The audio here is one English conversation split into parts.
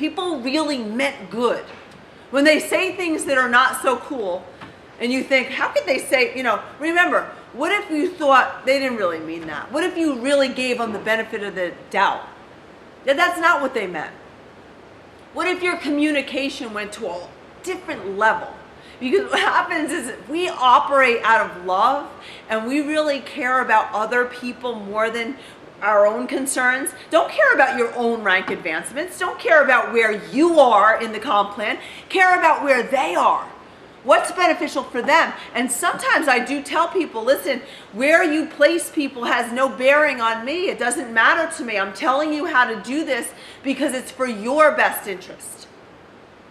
people really meant good. When they say things that are not so cool, and you think, how could they say, remember, what if you thought they didn't really mean that? What if you really gave them the benefit of the doubt? That's not what they meant. What if your communication went to a different level? Because what happens is we operate out of love and we really care about other people more than our own concerns. Don't care about your own rank advancements. Don't care about where you are in the comp plan. Care about where they are. What's beneficial for them? And sometimes I do tell people, listen, where you place people has no bearing on me. It doesn't matter to me. I'm telling you how to do this because it's for your best interest.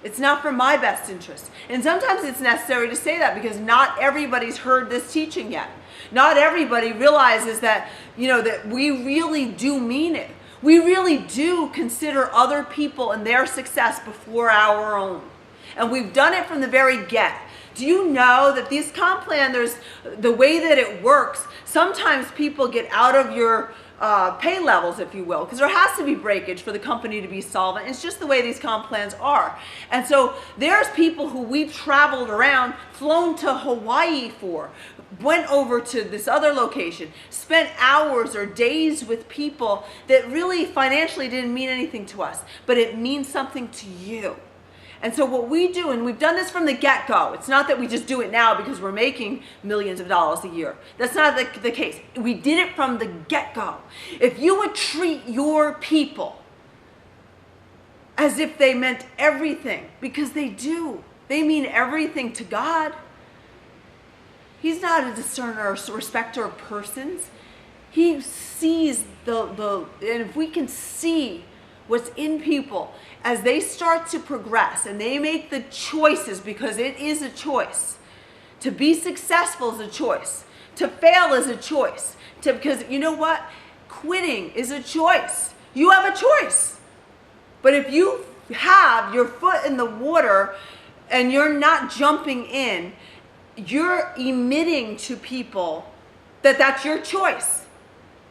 It's not for my best interest. And sometimes it's necessary to say that because not everybody's heard this teaching yet. Not everybody realizes that, that we really do mean it. We really do consider other people and their success before our own. And we've done it from the very get. Do you know that these comp plan, the way that it works, sometimes people get out of your pay levels, if you will, because there has to be breakage for the company to be solvent. It's just the way these comp plans are. And so there's people who we've traveled around, flown to Hawaii for, went over to this other location, spent hours or days with people that really financially didn't mean anything to us, but it means something to you. And so what we do, and we've done this from the get-go, it's not that we just do it now because we're making millions of dollars a year. That's not the case. We did it from the get-go. If you would treat your people as if they meant everything, because they do. They mean everything to God. He's not a discerner or respecter of persons. He sees and if we can see what's in people as they start to progress and they make the choices, because it is a choice. To be successful is a choice. To fail is a choice. Because you know what? Quitting is a choice. You have a choice. But if you have your foot in the water and you're not jumping in, you're emitting to people that that's your choice.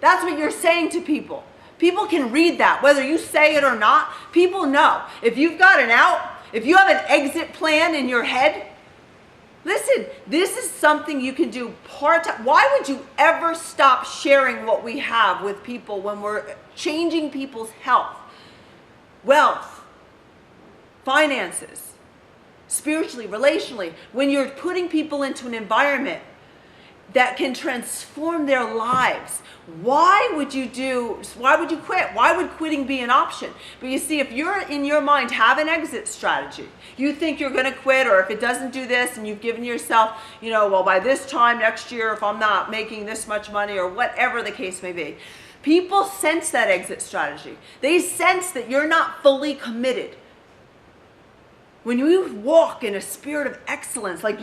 That's what you're saying to people. People can read that, whether you say it or not. People know. If you've got an out, if you have an exit plan in your head, listen, this is something you can do part-time. Why would you ever stop sharing what we have with people when we're changing people's health, wealth, finances, spiritually, relationally, when you're putting people into an environment that can transform their lives? Why would you quit? Why would quitting be an option? But you see, if you're in your mind have an exit strategy, you think you're going to quit, or if it doesn't do this and you've given yourself, well, by this time next year, if I'm not making this much money, or whatever the case may be, people sense that exit strategy. They sense that you're not fully committed. When you walk in a spirit of excellence, like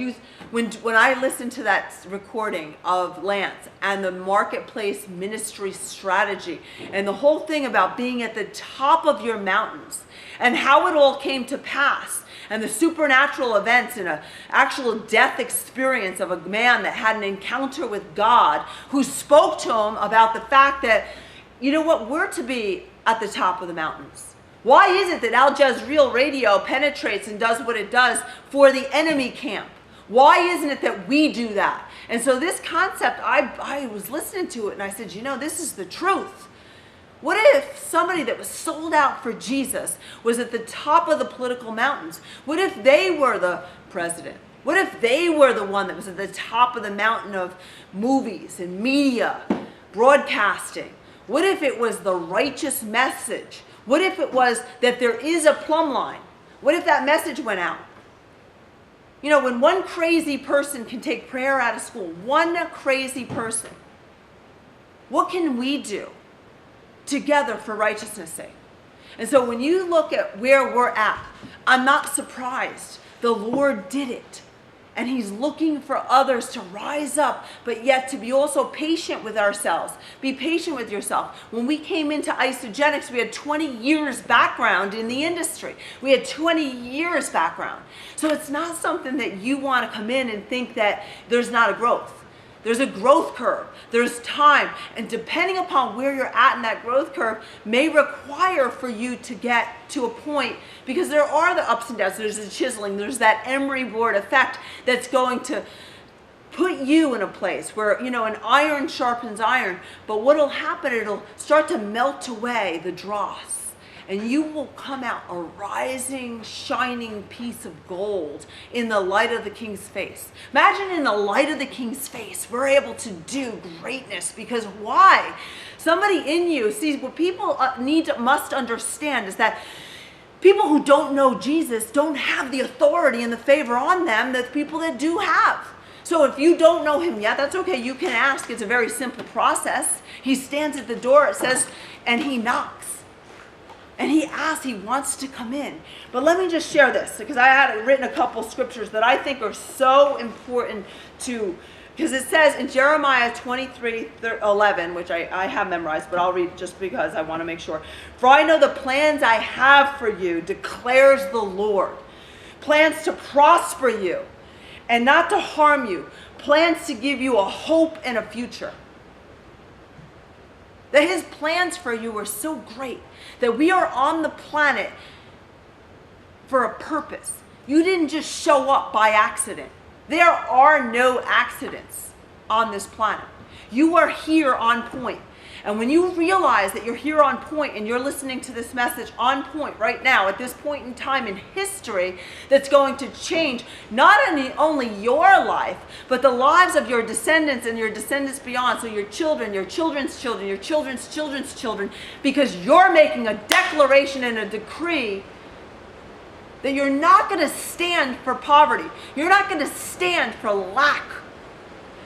when I listened to that recording of Lance and the marketplace ministry strategy and the whole thing about being at the top of your mountains and how it all came to pass and the supernatural events and an actual death experience of a man that had an encounter with God who spoke to him about the fact that, we're to be at the top of the mountains. Why is it that Al Jazeera radio penetrates and does what it does for the enemy camp? Why isn't it that we do that? And so this concept, I was listening to it and I said, this is the truth. What if somebody that was sold out for Jesus was at the top of the political mountains? What if they were the president? What if they were the one that was at the top of the mountain of movies and media, broadcasting? What if it was the righteous message? What if it was that there is a plumb line? What if that message went out? When one crazy person can take prayer out of school, one crazy person, what can we do together for righteousness' sake? And so when you look at where we're at, I'm not surprised. The Lord did it. And he's looking for others to rise up, but yet to be also patient with ourselves. Be patient with yourself. When we came into Isagenix, we had 20 years background in the industry. We had 20 years background. So it's not something that you want to come in and think that there's not a growth. There's a growth curve. There's time. And depending upon where you're at in that growth curve may require for you to get to a point, because there are the ups and downs. There's the chiseling. There's that emery board effect that's going to put you in a place where, an iron sharpens iron. But what'll happen, it'll start to melt away the dross. And you will come out a rising, shining piece of gold in the light of the King's face. Imagine in the light of the King's face, we're able to do greatness. Because why? Somebody in you, see, what people must understand is that people who don't know Jesus don't have the authority and the favor on them that people that do have. So if you don't know him yet, that's okay. You can ask. It's a very simple process. He stands at the door, it says, and he knocks. And he asks, he wants to come in. But let me just share this, because I had written a couple scriptures that I think are so important because it says in Jeremiah 23:11, which I have memorized, but I'll read just because I want to make sure. For I know the plans I have for you, declares the Lord. Plans to prosper you and not to harm you. Plans to give you a hope and a future. That his plans for you are so great that we are on the planet for a purpose. You didn't just show up by accident. There are no accidents on this planet. You are here on point. And when you realize that you're here on point and you're listening to this message on point right now, at this point in time in history, that's going to change not only your life, but the lives of your descendants and your descendants beyond. So your children, your children's children, your children's children's children, because you're making a declaration and a decree that you're not going to stand for poverty. You're not going to stand for lack.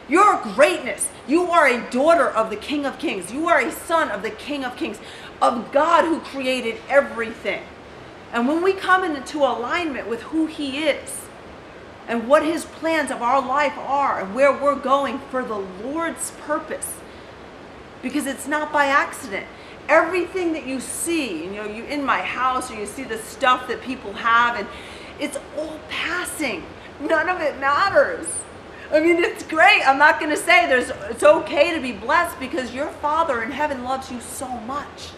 Your greatness. You are a daughter of the King of Kings. You are a son of the King of Kings, of God who created everything. And when we come into alignment with who he is and what his plans of our life are and where we're going for the Lord's purpose, because it's not by accident. Everything that you see, you in my house, or you see the stuff that people have, and it's all passing. None of it matters. I mean, it's great. I'm not going to say it's okay to be blessed, because your Father in heaven loves you so much.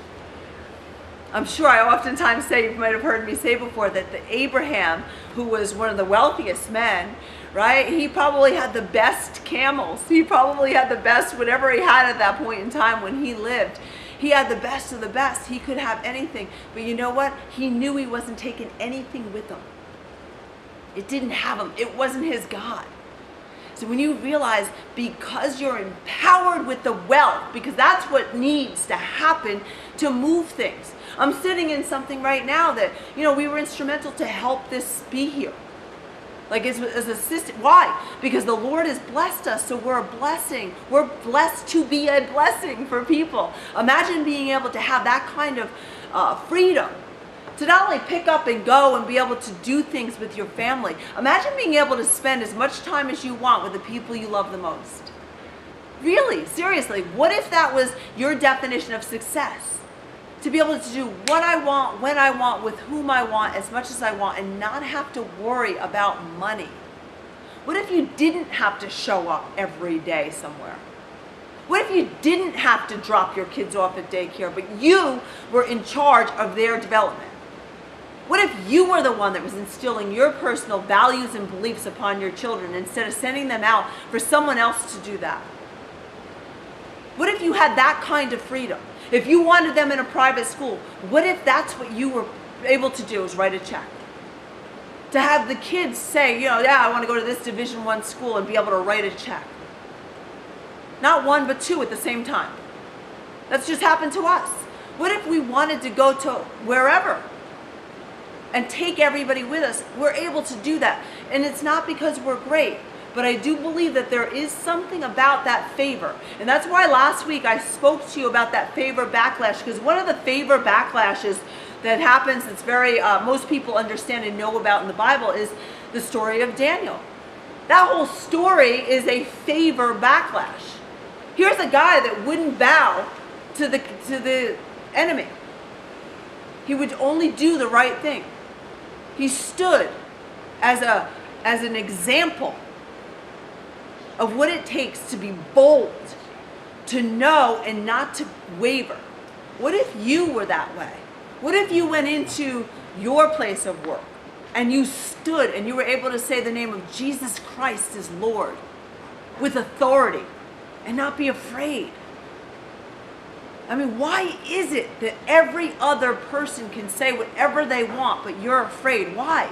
I'm sure I oftentimes say, you might have heard me say before, that the Abraham, who was one of the wealthiest men, right? He probably had the best camels. He probably had the best, whatever he had at that point in time when he lived. He had the best of the best. He could have anything. But you know what? He knew he wasn't taking anything with him. It didn't have him. It wasn't his God. So when you realize, because you're empowered with the wealth, because that's what needs to happen to move things. I'm sitting in something right now that, we were instrumental to help this be here. Like as a system. Why? Because the Lord has blessed us, so we're a blessing. We're blessed to be a blessing for people. Imagine being able to have that kind of freedom. To not only pick up and go and be able to do things with your family. Imagine being able to spend as much time as you want with the people you love the most. Really, seriously, what if that was your definition of success? To be able to do what I want, when I want, with whom I want, as much as I want, and not have to worry about money. What if you didn't have to show up every day somewhere? What if you didn't have to drop your kids off at daycare, but you were in charge of their development? What if you were the one that was instilling your personal values and beliefs upon your children instead of sending them out for someone else to do that? What if you had that kind of freedom? If you wanted them in a private school, what if that's what you were able to do, is write a check? To have the kids say, I want to go to this Division I school, and be able to write a check. Not one, but two at the same time. That's just happened to us. What if we wanted to go to wherever and take everybody with us? We're able to do that. And it's not because we're great, but I do believe that there is something about that favor. And that's why last week I spoke to you about that favor backlash, because one of the favor backlashes that happens, that's very, most people understand and know about in the Bible, is the story of Daniel. That whole story is a favor backlash. Here's a guy that wouldn't bow to the enemy. He would only do the right thing. He stood as an example of what it takes to be bold, to know and not to waver. What if you were that way? What if you went into your place of work and you stood and you were able to say the name of Jesus Christ is Lord with authority and not be afraid? I mean, why is it that every other person can say whatever they want, but you're afraid? Why?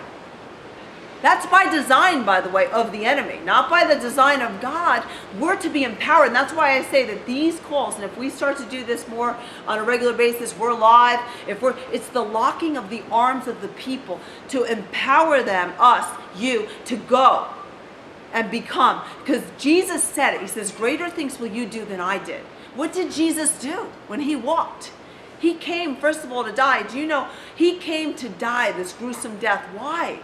That's by design, by the way, of the enemy, not by the design of God. We're to be empowered. And that's why I say that these calls, and if we start to do this more on a regular basis, we're live. It's the locking of the arms of the people to empower them, us, you, to go and become. Because Jesus said it. He says, greater things will you do than I did. What did Jesus do when he walked? He came, first of all, to die. Do you know, he came to die this gruesome death. Why?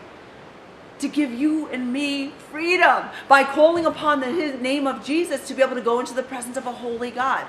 To give you and me freedom by calling upon the name of Jesus to be able to go into the presence of a holy God.